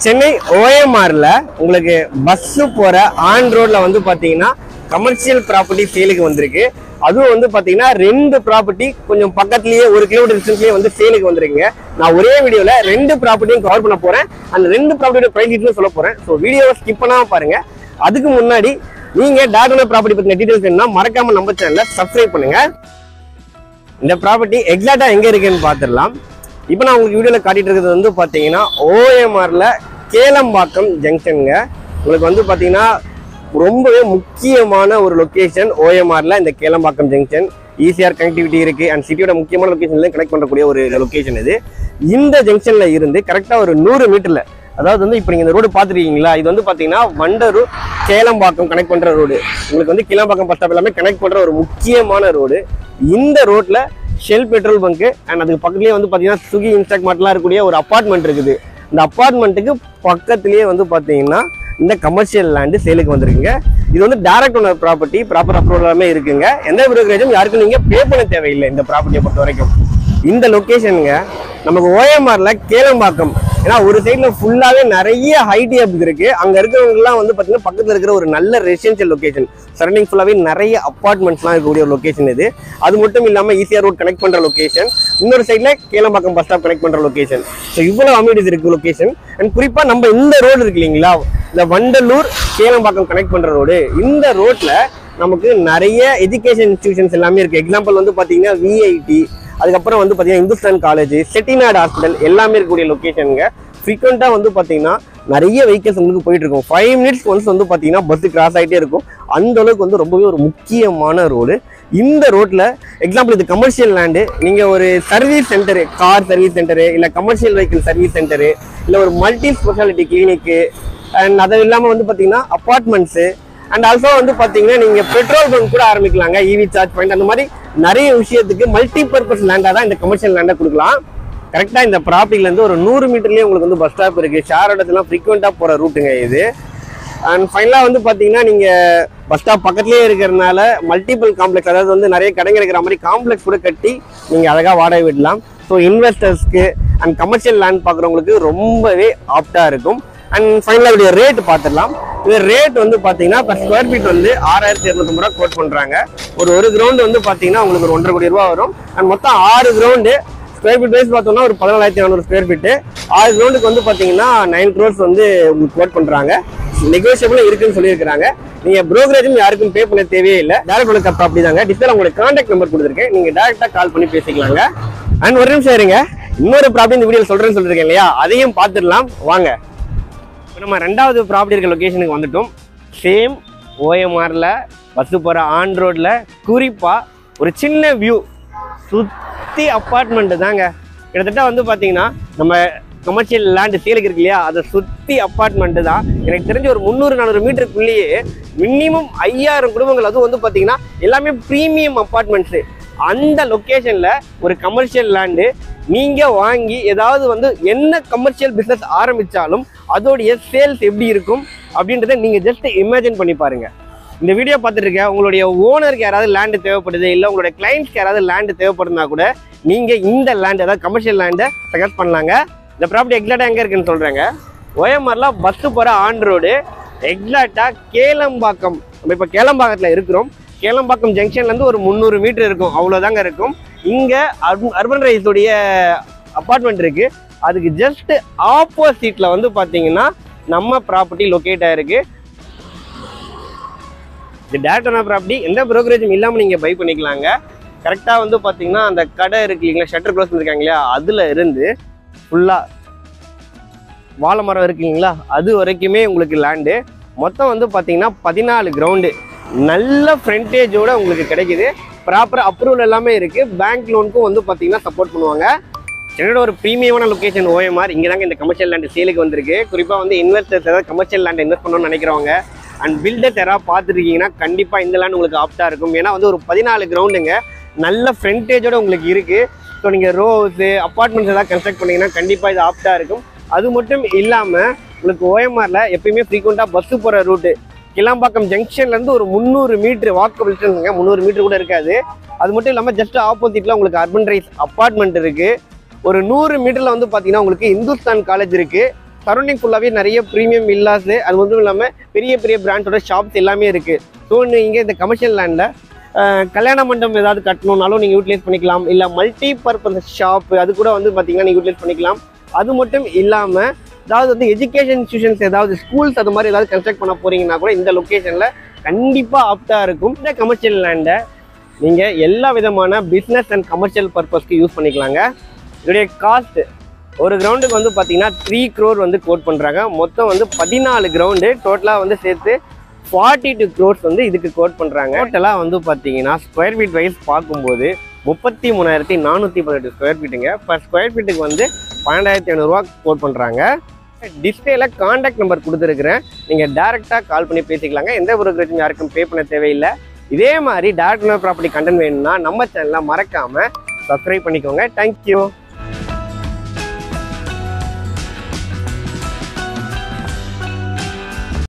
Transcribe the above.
சென்னை ஓஎம்ஆர்ல உங்களுக்கு பஸ் போற ஆன் ரோட்ல வந்து பாத்தீங்கன்னா கமர்ஷியல் ப்ராப்பர்ட்டி சேலுக்கு வந்திருக்கு. அதுவும் வந்து பாத்தீங்கன்னா 2 ப்ராப்பர்ட்டி கொஞ்சம் பக்கத்துலயே 1 கிலோமீட்டர் டிஸ்டன்ஸ்லயே வந்து சேலுக்கு வந்திருக்குங்க. நான் ஒரே வீடியோல 2 ப்ராப்பர்ட்டியும் கவர் பண்ண போறேன். அந்த 2 ப்ராப்பர்ட்டியோட பிரைஸ் டீடைல்ஸ் சொல்ல போறேன். ஸோ வீடியோவை ஸ்கிப் பண்ணாம பாருங்க. அதுக்கு முன்னாடி நீங்க டாடா ப்ராப்பர்ட்டி பத்தின டீடைல்ஸ் வேணும்னா மறக்காம நம்ம சேனலை சப்ஸ்கிரைப் பண்ணுங்க. இந்த ப்ராப்பர்ட்டி எக்ஸாக்டா எங்க இருக்குன்னு பாத்துடலாம். இப்போ நான் உங்களுக்கு வீடியோல காட்டிட்டு இருக்கிறது வந்து பாத்தீங்கன்னா ஓஎம்ஆர்ல கேளம்பாக்கம் ஜங்ஷனுங்க. உங்களுக்கு வந்து பாத்தீங்கன்னா ரொம்பவே முக்கியமான ஒரு லொகேஷன் ஓஎம்ஆர்ல இந்த கேளம்பாக்கம் ஜங்ஷன். ஈஸியார் கனெக்டிவிட்டி இருக்கு அண்ட் சிட்டியோட முக்கியமான லொகேஷன்ல கனெக்ட் பண்ணக்கூடிய ஒரு லொகேஷன் இது. இந்த ஜங்ஷன்ல இருந்து கரெக்டா ஒரு 100 மீட்டர்ல, அதாவது வந்து இப்போ நீங்க இந்த ரோடு பாத்துருக்கீங்களா, இது வந்து பாத்தீங்கன்னா வண்டலூர் கேளம்பாக்கம் கனெக்ட் பண்ற ரோடு. உங்களுக்கு வந்து கேளம்பாக்கம் பஸ் ஸ்டாப் எல்லாமே கனெக்ட் பண்ற ஒரு முக்கியமான ரோடு. இந்த ரோட்ல ஷெல் பெட்ரோல் பங்க் அண்ட் அதுக்கு பக்கத்துலேயே வந்து பார்த்தீங்கன்னா ஸ்விக்கி இன்ஸ்டாக் மார்ட்லாம் இருக்கக்கூடிய ஒரு அப்பார்ட்மெண்ட் இருக்குது. இந்த அப்பார்ட்மெண்ட்டுக்கு பக்கத்துலேயே வந்து பார்த்தீங்கன்னா இந்த கமர்ஷியல் லேண்டு சேலுக்கு வந்திருக்குங்க. இது வந்து direct owner property, proper approval எல்லாமே இருக்குங்க. எந்த ப்ரோக்கரேஜும் யாருக்கும் நீங்கள் பே பண்ண தேவையில்லை. இந்த ப்ராப்பர்ட்டியை பொறுத்த வரைக்கும் இந்த லொக்கேஷனுங்க நமக்கு ஓஎம்ஆர்ல கேளம்பாக்கம். ஏன்னா ஒரு சைட்ல ஃபுல்லாவே நிறைய ஹைடி ஹப்ஸ் இருக்கு. அங்க இருக்கிறவங்கலாம் வந்து பாத்தீங்கன்னா பக்கத்துல இருக்கிற ஒரு நல்ல ரெசிடென்ஷியல் லொகேஷன், சரௌண்டிங் ஃபுல்லாவே நிறைய அப்பார்ட்மெண்ட்ஸ்லாம் இருக்கக்கூடிய ஒரு லொகேஷன் இது. அது மட்டும் இல்லாம ஈஸியா ரோட் கனெக்ட் பண்ற லொகேஷன், இன்னொரு சைட்ல கேளம்பாக்கம் பஸ் ஸ்டாப் கனெக்ட் பண்ற லொகேஷன். ஸோ இவ்வளவு அமினிட்டிஸ் இருக்கு லொகேஷன். அண்ட் குறிப்பா நம்ம இந்த ரோடு இருக்கு இல்லைங்களா, இந்த வண்டலூர் கேளம்பாக்கம் கனெக்ட் பண்ற ரோடு, இந்த ரோட்ல நமக்கு நிறைய எஜுகேஷன் இன்ஸ்டிடியூஷன்ஸ் எல்லாமே இருக்கு. எக்ஸாம்பிள் வந்து பாத்தீங்கன்னா விஐடி, அதுக்கப்புறம் வந்து பாத்தீங்கன்னா இந்துஸ்தான் காலேஜ், செட்டிநாடு ஹாஸ்பிட்டல் எல்லாமே இருக்கக்கூடிய லொகேஷனுங்க. ஃப்ரீக்வெண்டா வந்து பாத்தீங்கன்னா நிறைய வெஹிக்கிள்ஸ் உங்களுக்கு போயிட்டு இருக்கும். 5 மினிட்ஸ் ஒன்ஸ் வந்து பாத்தீங்கன்னா பஸ் கிராஸ் ஆகிட்டே இருக்கும். அந்த அளவுக்கு வந்து ரொம்பவே ஒரு முக்கியமான ரோடு. இந்த ரோட்ல எக்ஸாம்பிள் இது கமர்ஷியல் லேண்டு, நீங்க ஒரு service centre, car service centre, இல்ல கமர்ஷியல் வெஹிக்கிள் சர்வீஸ் சென்டரு, இல்ல ஒரு மல்டி ஸ்பெஷாலிட்டி கிளினிக்கு, அண்ட் அது இல்லாம வந்து பாத்தீங்கன்னா அப்பார்ட்மெண்ட்ஸ் அண்ட் ஆல்சோ வந்து பாத்தீங்கன்னா நீங்க பெட்ரோல் பங்க் கூட ஆரம்பிக்கலாங்க, இவி சார்ஜ் பாயிண்ட், அந்த மாதிரி நிறைய விஷயத்துக்கு மல்டி பர்பஸ் லேண்டா தான் இந்த கமர்ஷியல் லேண்டை கொடுக்கலாம். கரெக்டா இந்த ப்ராப்பர்ட்டில இருந்து ஒரு 100 மீட்டர்லயே உங்களுக்கு வந்து பஸ் ஸ்டாப் இருக்கு. ஷேர் ஆட்டோலாம் ஃப்ரீக்வெண்டா போற ரூட்டுங்க இது. அண்ட் ஃபைனலா வந்து பாத்தீங்கன்னா நீங்க பஸ் ஸ்டாப் பக்கத்துலயே இருக்கிறதுனால மல்டிபிள் காம்ப்ளெக்ஸ், அதாவது வந்து நிறைய கடைங்க இருக்கிற மாதிரி காம்ப்ளெக்ஸ் கூட கட்டி நீங்க அழகா வாடகை விடலாம். ஸோ இன்வெஸ்டர்ஸ்க்கு அண்ட் கமர்ஷியல் லேண்ட் பாக்குறவங்களுக்கு ரொம்பவே ஆப்டா இருக்கும். அண்ட் ஃபைனலா இதோட ரேட் பார்த்துடலாம். இது ரேட் வந்து பாத்தீங்கன்னா per ஸ்கொயர் ஃபீட் வந்து 6250 ரூபா கோட் பண்றாங்க. ஒரு கிரவுண்ட் வந்து பாத்தீங்கன்னா உங்களுக்கு ஒரு 1.5 கோடி ரூபா வரும். அண்ட் மொத்தம் 6 கிரவுண்டு ஸ்கொயர் ஃபீட் வைஸ் பார்த்தோம்னா ஒரு 14400 ஸ்கொயர் ஃபீட். 6 கிரவுண்டுக்கு வந்து பாத்தீங்கன்னா 9 crores வந்து உங்களுக்கு கோட் பண்றாங்க. நெகோசியபிளும் இருக்குன்னு சொல்லியிருக்காங்க. நீங்க ப்ரோக்கரேஜும் யாருக்கும் பே பண்ண தேவையே இல்லை. டைரக்ட் ஓனர் ப்ராப்பர்ட்டி தாங்க. டிஸ்பிளேல உங்களோட கான்டாக்ட் நம்பர் கொடுத்துருக்கேன், நீங்க டைரக்டா கால் பண்ணி பேசிக்கலாங்க. அண்ட் ஒரு நிமிஷம் இருங்க, இன்னொரு ப்ராப்பர்ட்டி இந்த வீடியோ சொல்றேன்னு சொல்லிருக்கேன் இல்லையா, அதையும் பார்த்துடலாம் வாங்க. நம்ம 2வது ப்ராப்பர்ட்டி இருக்க லொகேஷனுக்கு வந்துட்டோம். சேம் ஓஎம்ஆர்ல பஸ் போற ஆன் ரோட்ல குறிப்பா ஒரு சின்ன வியூ, சுத்தி அப்பார்ட்மெண்ட் தாங்க. கிட்டத்தட்ட வந்து பாத்தீங்கன்னா நம்ம கமர்ஷியல் லேண்ட் சேலுக்கு இருக்கு இல்லையா, அதை சுத்தி அப்பார்ட்மெண்ட் தான். எனக்கு தெரிஞ்ச ஒரு 300-400 மீட்டருக்குள்ளேயே மினிமம் 5000 குடும்பங்கள். அதுவும் வந்து பாத்தீங்கன்னா எல்லாமே ப்ரீமியம் அப்பார்ட்மெண்ட்ஸ். அந்த லொகேஷன்ல ஒரு கமர்ஷியல் லேண்டு நீங்க வாங்கி ஏதாவது வந்து என்ன கமர்ஷியல் பிசினஸ் ஆரம்பிச்சாலும் அதோடைய சேல்ஸ் எப்படி இருக்கும் அப்படின்றத நீங்க ஜஸ்ட் இமேஜின் பண்ணி பாருங்க. இந்த வீடியோ பார்த்துட்டு இருக்க உங்களுடைய ஓனருக்கு யாராவது லேண்டு தேவைப்படுது, இல்லை உங்களுடைய கிளைண்ட்ஸ்க்கு யாராவது லேண்டு தேவைப்படுதுனா கூட நீங்க இந்த லேண்ட், அதாவது கமர்ஷியல் லேண்டை சஜஸ்ட் பண்ணலாங்க. இந்த ப்ராப்பர்ட்டி எக்ஸாக்டா எங்க இருக்குன்னு சொல்றேங்க. ஓஎம்ஆர்ல பஸ் போற ஆன் ரோடு எக்ஸாக்டா கேளம்பாக்கம். நம்ம இப்ப கேளம்பாக்கத்துல இருக்கிறோம். கேளம்பாக்கம் ஜங்ஷன்ல இருந்து ஒரு 300 மீட்டர் இருக்கும், அவ்வளவுதாங்க இருக்கும். இங்க அர்பன் ரைஸோடைய அப்பார்ட்மெண்ட் இருக்கு. அதுக்கு ஜஸ்ட் ஆப்போசிட்ல வந்து பாத்தீங்கன்னா நம்ம ப்ராப்பர்ட்டி லொகேட் ஆயிருக்கு. இது டைரக்ட் ஓனர் ப்ராப்பர்ட்டி, எந்த ப்ரோக்கரேஜும் இல்லாம நீங்க பை பண்ணிக்கலாங்க. கரெக்டா வந்து பாத்தீங்கன்னா அந்த கடை இருக்கு இல்லைங்களா, ஷட்டர் க்ளோஸ் பண்ணிருக்காங்க இல்லையா, அதுல இருந்து ஃபுல்லா வாழை மரம் இருக்குங்களா, அது வரைக்குமே உங்களுக்கு லேண்டு. மொத்தம் வந்து பாத்தீங்கன்னா 14 கிரவுண்டு நல்ல ஃப்ரண்டேஜோட உங்களுக்கு கிடைக்குது. ப்ராப்பர் அப்ரூவல் எல்லாமே இருக்கு. பேங்க் லோனுக்கும் வந்து பாத்தீங்கன்னா சப்போர்ட் பண்ணுவாங்க. சென்னையோட ஒரு ப்ரீமியமான லொகேஷன் ஓஎம்ஆர். இங்கே தாங்க இந்த கமர்ஷியல் லேண்ட் சேலுக்கு வந்திருக்கு. குறிப்பாக வந்து இன்வெஸ்டர்ஸ் ஏதாவது கமர்ஷியல் லேண்ட் இன்வெஸ்ட் பண்ணணும்னு நினைக்கிறவங்க அண்ட் பில்டர்ஸ் யாராவது பார்த்துருக்கீங்கன்னா கண்டிப்பாக இந்த லேண்ட் உங்களுக்கு ஆப்டாக இருக்கும். ஏன்னா வந்து ஒரு 14 கிரவுண்டுங்க நல்ல ஃப்ரண்டேஜோட உங்களுக்கு இருக்கு. ஸோ நீங்கள் ரோஸு அப்பார்ட்மெண்ட்ஸ் ஏதாவது கன்ஸ்ட்ரக்ட் பண்ணீங்கன்னா கண்டிப்பாக இது ஆப்டாக இருக்கும். அது மட்டும் இல்லாமல் உங்களுக்கு ஓஎம்ஆர்ல எப்பயுமே ஃப்ரீக்வெண்ட்டாக பஸ்ஸு போகிற ரூட்டு கிளாம்பாக்கம் ஜங்ஷன்லேருந்து ஒரு 300 மீட்டர் வாக்கபிள் டிஸ்டன்ஸுங்க, 300 மீட்டர் கூட இருக்காது. அது மட்டும் இல்லாமல் ஜஸ்ட் ஆப்போசிட்டில் உங்களுக்கு அர்பன் ரைஸ் அப்பார்ட்மெண்ட் இருக்குது. ஒரு 100 மீட்டரில் வந்து பார்த்தீங்கன்னா உங்களுக்கு இந்துஸ்தான் காலேஜ் இருக்குது, சரௌண்டிங் ஃபுல்லாகவே நிறைய ப்ரீமியம் வில்லாஸ், அது மட்டும் இல்லாமல் பெரிய பெரிய பிராண்டோட ஷாப்ஸ் எல்லாமே இருக்குது. ஸோ நீங்கள் இந்த கமர்ஷியல் லேண்டில் கல்யாண மண்டபம் ஏதாவது கட்டணும்னாலும் நீங்கள் யூட்டிலைஸ் பண்ணிக்கலாம். இல்லை மல்டி பர்பஸ் ஷாப் அது கூட வந்து பார்த்தீங்கன்னா நீங்கள் யூட்டிலைஸ் பண்ணிக்கலாம். அது மட்டும் இல்லாமல் அதாவது வந்து எஜுகேஷன் இன்ஸ்டியூஷன்ஸ் ஏதாவது ஸ்கூல்ஸ் அது மாதிரி ஏதாவது கன்ஸ்ட்ரக்ட் பண்ண போகிறீங்கன்னா கூட இந்த லொக்கேஷனில் கண்டிப்பாக ஆப்டாக இருக்கும். இந்த கமர்ஷியல் லேண்டை நீங்கள் எல்லா விதமான பிஸ்னஸ் அண்ட் கமர்ஷியல் பர்பஸ்க்கு யூஸ் பண்ணிக்கலாங்க. இதோடைய காஸ்ட் ஒரு கிரவுண்டுக்கு வந்து பார்த்தீங்கன்னா 3 crore வந்து கோட் பண்ணுறாங்க. மொத்தம் வந்து 14 கிரவுண்டு டோட்டலாக வந்து சேர்த்து 42 crores வந்து இதுக்கு கோட் பண்ணுறாங்க. டோட்டலாக வந்து பார்த்தீங்கன்னா ஸ்கொயர் ஃபீட் வைஸ் பார்க்கும்போது 33,418 ஸ்கொயர் ஃபீட்டுங்க. பர் ஸ்கொயர் ஃபீட்டுக்கு வந்து 12,500 கோட் பண்ணுறாங்க. டிஸ்பிளேல கான்டாக்ட் நம்பர் கொடுத்துருக்குறேன், நீங்கள் டேரெக்டாக கால் பண்ணி பேசிக்கலாங்க. எந்த ஒரு பிரச்சனையும் யாருக்கும் பே பண்ண தேவையில்லை. இதே மாதிரி டேரக்ட் ப்ராப்பர்ட்டி கண்டென்ட் வேணும்னா நம்ம சேனலை மறக்காமல் சப்ஸ்கிரைப் பண்ணிக்கோங்க. தேங்க்யூ.